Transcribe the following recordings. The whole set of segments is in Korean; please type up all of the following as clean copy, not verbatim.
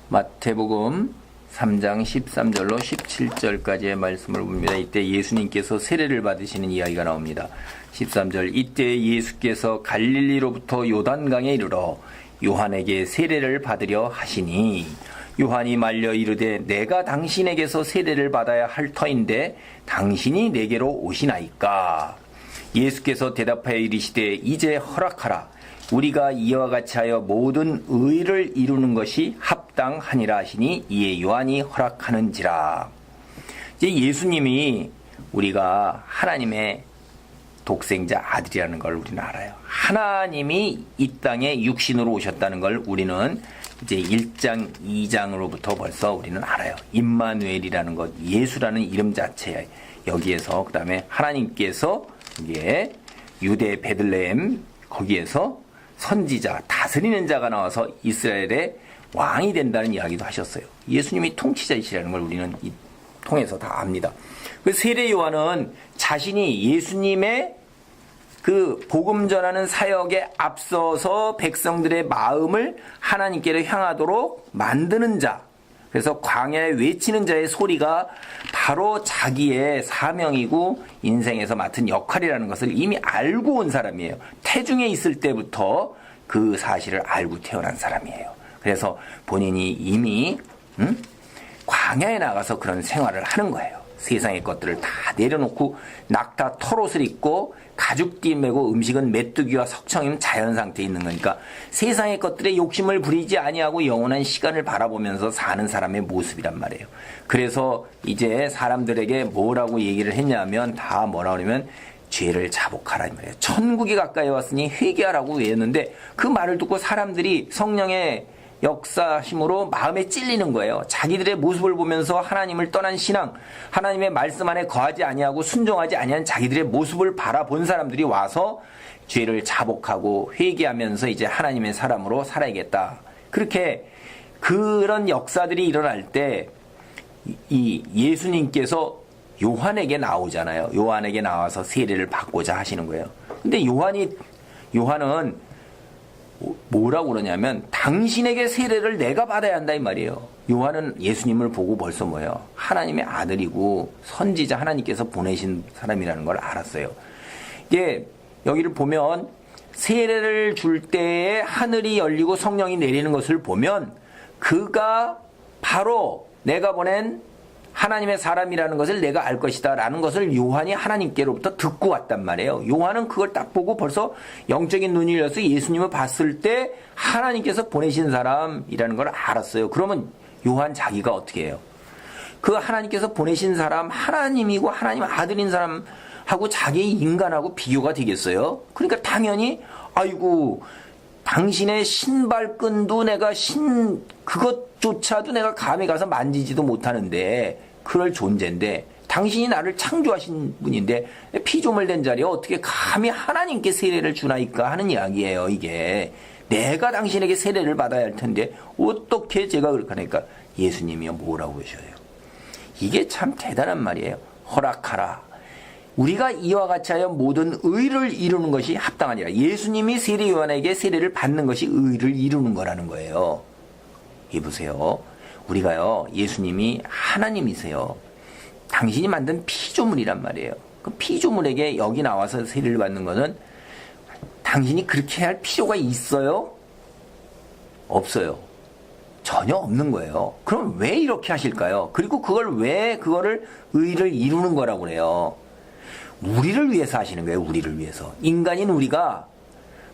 마태복음 3장 13절로 17절까지의 말씀을 봅니다. 이때 예수님께서 세례를 받으시는 이야기가 나옵니다. 13절, 이때 예수께서 갈릴리로부터 요단강에 이르러 요한에게 세례를 받으려 하시니 요한이 말려 이르되 내가 당신에게서 세례를 받아야 할 터인데 당신이 내게로 오시나이까. 예수께서 대답하여 이르시되 이제 허락하라. 우리가 이와 같이 하여 모든 의를 이루는 것이 합당하니라 하시니 이에 요한이 허락하는지라. 이제 예수님이 우리가 하나님의 독생자 아들이라는 걸 우리는 알아요. 하나님이 이 땅에 육신으로 오셨다는 걸 우리는 이제 1장, 2장으로부터 벌써 우리는 알아요. 임마누엘이라는 것, 예수라는 이름 자체에 여기에서 그 다음에 하나님께서 이게 유대 베들레헴 거기에서 선지자, 다스리는 자가 나와서 이스라엘의 왕이 된다는 이야기도 하셨어요. 예수님이 통치자이시라는 걸 우리는 이 통해서 다 압니다. 그 세례 요한은 자신이 예수님의 그 복음 전하는 사역에 앞서서 백성들의 마음을 하나님께로 향하도록 만드는 자, 그래서 광야에 외치는 자의 소리가 바로 자기의 사명이고 인생에서 맡은 역할이라는 것을 이미 알고 온 사람이에요. 태중에 있을 때부터 그 사실을 알고 태어난 사람이에요. 그래서 본인이 이미 광야에 나가서 그런 생활을 하는 거예요. 세상의 것들을 다 내려놓고 낙타 털옷을 입고 가죽띠 메고 음식은 메뚜기와 석청인 자연 상태에 있는 거니까 세상의 것들에 욕심을 부리지 아니하고 영원한 시간을 바라보면서 사는 사람의 모습이란 말이에요. 그래서 이제 사람들에게 뭐라고 얘기를 했냐면 다 뭐라 그러면 죄를 자복하라 이 말이에요. 천국이 가까이 왔으니 회개하라고 했는데 그 말을 듣고 사람들이 성령의 역사심으로 마음에 찔리는 거예요. 자기들의 모습을 보면서 하나님을 떠난 신앙, 하나님의 말씀 안에 거하지 아니하고 순종하지 아니한 자기들의 모습을 바라본 사람들이 와서 죄를 자복하고 회개하면서 이제 하나님의 사람으로 살아야겠다. 그렇게 그런 역사들이 일어날 때 이 예수님께서 요한에게 나오잖아요. 요한에게 나와서 세례를 받고자 하시는 거예요. 근데 요한은 뭐라고 그러냐면 당신에게 세례를 내가 받아야 한다 이 말이에요. 요한은 예수님을 보고 벌써 뭐예요? 하나님의 아들이고 선지자 하나님께서 보내신 사람이라는 걸 알았어요. 이게 여기를 보면 세례를 줄 때에 하늘이 열리고 성령이 내리는 것을 보면 그가 바로 내가 보낸 하나님의 사람이라는 것을 내가 알 것이다 라는 것을 요한이 하나님께로부터 듣고 왔단 말이에요. 요한은 그걸 딱 보고 벌써 영적인 눈이 열려서 예수님을 봤을 때 하나님께서 보내신 사람이라는 걸 알았어요. 그러면 요한 자기가 어떻게 해요? 그 하나님께서 보내신 사람, 하나님이고 하나님 아들인 사람하고 자기 인간하고 비교가 되겠어요? 그러니까 당연히 아이고 당신의 신발끈도 내가 그것조차도 내가 감히 가서 만지지도 못하는데 그럴 존재인데 당신이 나를 창조하신 분인데 피조물 된 자리에 어떻게 감히 하나님께 세례를 주나이까 하는 이야기예요. 이게 내가 당신에게 세례를 받아야 할 텐데 어떻게 제가 그렇게 하니까 예수님이요 뭐라고 하셔요. 이게 참 대단한 말이에요. 허락하라. 우리가 이와 같이 하여 모든 의를 이루는 것이 합당하니라. 예수님이 세례 요한에게 세례를 받는 것이 의를 이루는 거라는 거예요. 이 보세요. 우리가요 예수님이 하나님이세요. 당신이 만든 피조물이란 말이에요. 그 피조물에게 여기 나와서 세례를 받는 것은 당신이 그렇게 할 필요가 있어요? 없어요. 전혀 없는 거예요. 그럼 왜 이렇게 하실까요? 그리고 그거를 의를 이루는 거라고 그래요. 우리를 위해서 하시는 거예요. 우리를 위해서. 인간인 우리가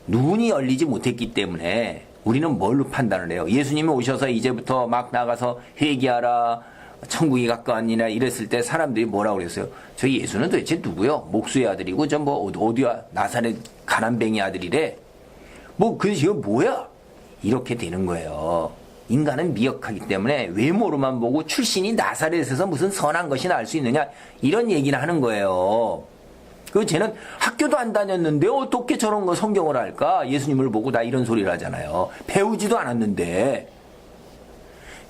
눈이 열리지 못했기 때문에 우리는 뭘로 판단을 해요? 예수님이 오셔서 이제부터 막 나가서 회개하라 천국이 가까웠니라 이랬을 때 사람들이 뭐라고 그랬어요? 저 예수는 도대체 누구요? 목수의 아들이고 저 뭐 어디야 나사렛 가난뱅이 아들이래. 뭐 그 지금 뭐야? 이렇게 되는 거예요. 인간은 미약하기 때문에 외모로만 보고 출신이 나사렛에서 무슨 선한 것이 나올 수 있느냐 이런 얘기는 하는 거예요. 그 쟤는 학교도 안 다녔는데 어떻게 저런 거 성경을 할까? 예수님을 보고 다 이런 소리를 하잖아요. 배우지도 않았는데.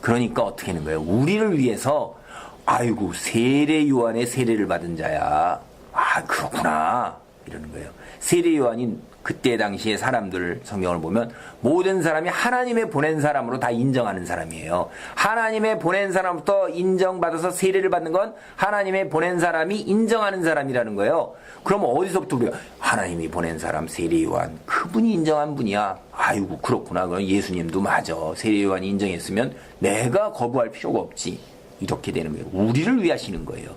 그러니까 어떻게 하는 거예요? 우리를 위해서 아이고 세례 요한의 세례를 받은 자야. 아 그렇구나. 이러는 거예요. 세례 요한이 그때 당시에 사람들 성경을 보면 모든 사람이 하나님의 보낸 사람으로 다 인정하는 사람이에요. 하나님의 보낸 사람부터 인정받아서 세례를 받는 건 하나님의 보낸 사람이 인정하는 사람이라는 거예요. 그럼 어디서부터 우리가 하나님이 보낸 사람 세례 요한 그분이 인정한 분이야. 아이고 그렇구나. 그럼 예수님도 맞아. 세례 요한이 인정했으면 내가 거부할 필요가 없지. 이렇게 되는 거예요. 우리를 위해 하시는 거예요.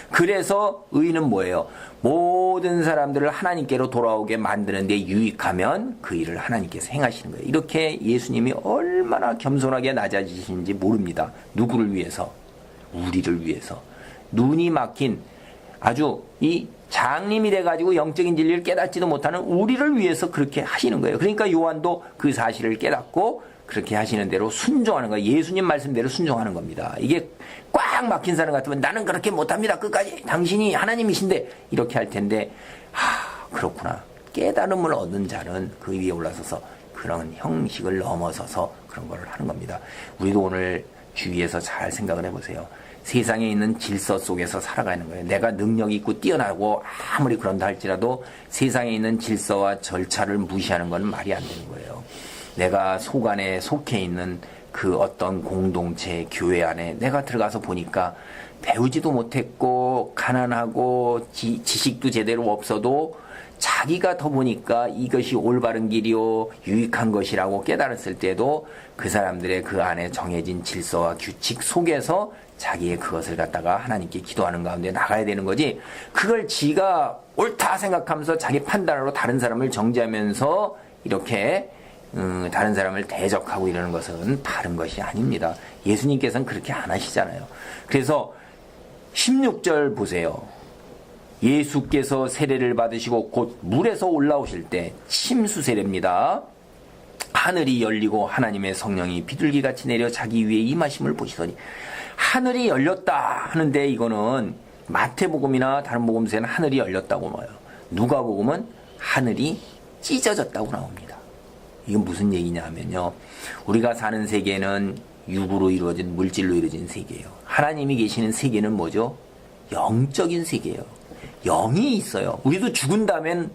그래서 의는 뭐예요? 모든 사람들을 하나님께로 돌아오게 만드는 데 유익하면 그 일을 하나님께서 행하시는 거예요. 이렇게 예수님이 얼마나 겸손하게 낮아지시는지 모릅니다. 누구를 위해서? 우리를 위해서. 눈이 막힌 아주 이 장님이 돼가지고 영적인 진리를 깨닫지도 못하는 우리를 위해서 그렇게 하시는 거예요. 그러니까 요한도 그 사실을 깨닫고 그렇게 하시는 대로 순종하는 거예요. 예수님 말씀대로 순종하는 겁니다. 이게 꽉 막힌 사람 같으면 나는 그렇게 못합니다. 끝까지 당신이 하나님이신데 이렇게 할 텐데 그렇구나. 깨달음을 얻는 자는 그 위에 올라서서 그런 형식을 넘어서서 그런 걸 하는 겁니다. 우리도 오늘 주위에서 잘 생각을 해보세요. 세상에 있는 질서 속에서 살아가는 거예요. 내가 능력 있고 뛰어나고 아무리 그런다 할지라도 세상에 있는 질서와 절차를 무시하는 건 말이 안 되는 거예요. 내가 속 안에 속해 있는 그 어떤 공동체, 교회 안에 내가 들어가서 보니까 배우지도 못했고 가난하고 지식도 제대로 없어도 자기가 더 보니까 이것이 올바른 길이요 유익한 것이라고 깨달았을 때도 그 사람들의 그 안에 정해진 질서와 규칙 속에서 자기의 그것을 갖다가 하나님께 기도하는 가운데 나가야 되는 거지. 그걸 지가 옳다 생각하면서 자기 판단으로 다른 사람을 정죄하면서 이렇게 다른 사람을 대적하고 이러는 것은 바른 것이 아닙니다. 예수님께서는 그렇게 안 하시잖아요. 그래서 16절 보세요. 예수께서 세례를 받으시고 곧 물에서 올라오실 때 침수 세례입니다. 하늘이 열리고 하나님의 성령이 비둘기같이 내려 자기 위에 임하심을 보시더니 하늘이 열렸다 하는데 이거는 마태복음이나 다른 복음서에는 하늘이 열렸다고 나와요. 누가복음은 하늘이 찢어졌다고 나옵니다. 이건 무슨 얘기냐 하면요. 우리가 사는 세계는 육으로 이루어진 물질로 이루어진 세계예요. 하나님이 계시는 세계는 뭐죠? 영적인 세계예요. 영이 있어요. 우리도 죽은 다음엔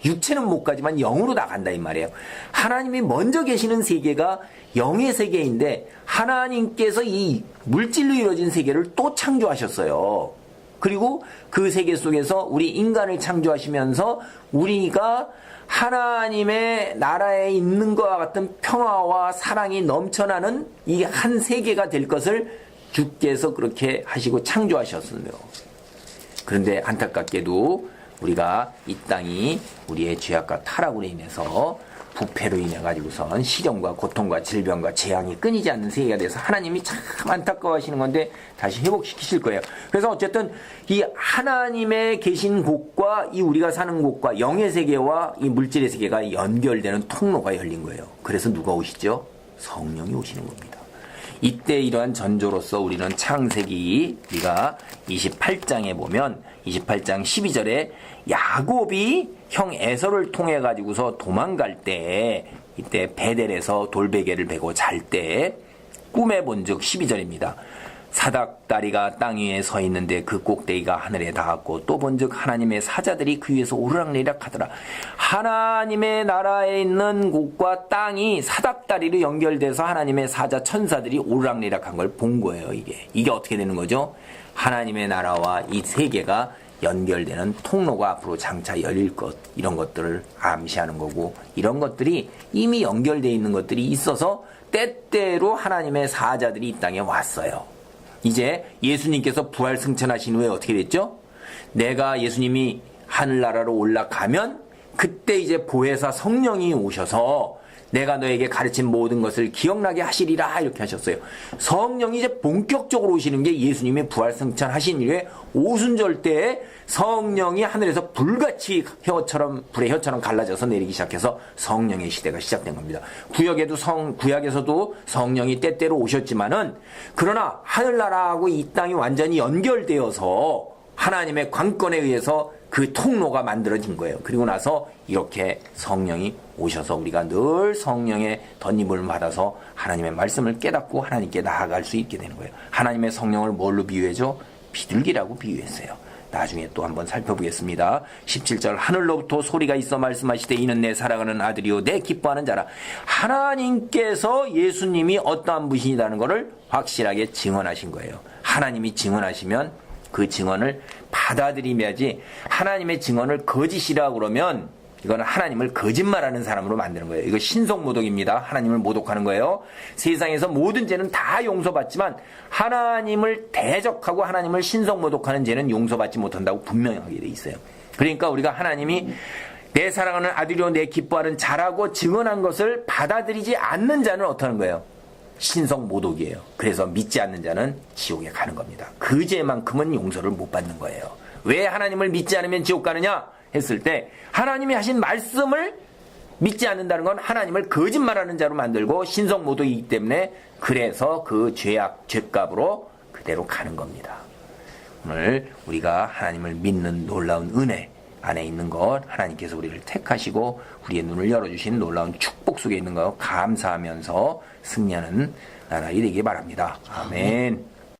육체는 못 가지만 영으로 나간다 이 말이에요. 하나님이 먼저 계시는 세계가 영의 세계인데 하나님께서 이 물질로 이루어진 세계를 또 창조하셨어요. 그리고 그 세계 속에서 우리 인간을 창조하시면서 우리가 하나님의 나라에 있는 것과 같은 평화와 사랑이 넘쳐나는 이 한 세계가 될 것을 주께서 그렇게 하시고 창조하셨으며 그런데 안타깝게도 우리가 이 땅이 우리의 죄악과 타락으로 인해서 부패로 인해 가지고선 시련과 고통과 질병과 재앙이 끊이지 않는 세계가 돼서 하나님이 참 안타까워하시는 건데 다시 회복시키실 거예요. 그래서 어쨌든 이 하나님의 계신 곳과 이 우리가 사는 곳과 영의 세계와 이 물질의 세계가 연결되는 통로가 열린 거예요. 그래서 누가 오시죠? 성령이 오시는 겁니다. 이때 이러한 전조로서 우리는 창세기 우리가 28장에 보면 28장 12절에 야곱이 형 에서를 통해 가지고서 도망갈 때 이때 베델에서 돌베개를 베고 잘 때 꿈에 본즉 12절입니다. 사닥다리가 땅 위에 서 있는데 그 꼭대기가 하늘에 닿았고 또 본즉 하나님의 사자들이 그 위에서 오르락내리락 하더라. 하나님의 나라에 있는 곳과 땅이 사닥다리로 연결돼서 하나님의 사자 천사들이 오르락내리락 한 걸 본 거예요. 이게 어떻게 되는 거죠? 하나님의 나라와 이 세계가 연결되는 통로가 앞으로 장차 열릴 것 이런 것들을 암시하는 거고 이런 것들이 이미 연결되어 있는 것들이 있어서 때때로 하나님의 사자들이 이 땅에 왔어요. 이제 예수님께서 부활 승천하신 후에 어떻게 됐죠? 내가 예수님이 하늘나라로 올라가면 그때 이제 보혜사 성령이 오셔서 내가 너에게 가르친 모든 것을 기억나게 하시리라 이렇게 하셨어요. 성령이 이제 본격적으로 오시는 게 예수님이 부활 승천하신 이후에 오순절 때에 성령이 하늘에서 불같이 불의 혀처럼 갈라져서 내리기 시작해서 성령의 시대가 시작된 겁니다. 구약에서도 성령이 때때로 오셨지만은 그러나 하늘나라하고 이 땅이 완전히 연결되어서 하나님의 관건에 의해서 그 통로가 만들어진 거예요. 그리고 나서 이렇게 성령이 오셔서 우리가 늘 성령의 덧입음을 받아서 하나님의 말씀을 깨닫고 하나님께 나아갈 수 있게 되는 거예요. 하나님의 성령을 뭘로 비유해줘? 비둘기라고 비유했어요. 나중에 또 한번 살펴보겠습니다. 17절 하늘로부터 소리가 있어 말씀하시되 이는 내 사랑하는 아들이요 내 기뻐하는 자라. 하나님께서 예수님이 어떠한 분이라는 것을 확실하게 증언하신 거예요. 하나님이 증언하시면 그 증언을 받아들이며야지 하나님의 증언을 거짓이라고 그러면 이거는 하나님을 거짓말하는 사람으로 만드는 거예요. 이거 신성모독입니다. 하나님을 모독하는 거예요. 세상에서 모든 죄는 다 용서받지만 하나님을 대적하고 하나님을 신성모독하는 죄는 용서받지 못한다고 분명하게 돼 있어요. 그러니까 우리가 하나님이 내 사랑하는 아들이요 내 기뻐하는 자라고 증언한 것을 받아들이지 않는 자는 어떠한 거예요? 신성모독이에요. 그래서 믿지 않는 자는 지옥에 가는 겁니다. 그 죄만큼은 용서를 못 받는 거예요. 왜 하나님을 믿지 않으면 지옥 가느냐 했을 때 하나님이 하신 말씀을 믿지 않는다는 건 하나님을 거짓말하는 자로 만들고 신성모독이기 때문에 그래서 그 죄값으로 그대로 가는 겁니다. 오늘 우리가 하나님을 믿는 놀라운 은혜 안에 있는 것, 하나님께서 우리를 택하시고 우리의 눈을 열어주신 놀라운 축복 속에 있는 것 감사하면서 승리하는 나날이 되기 바랍니다. 아멘.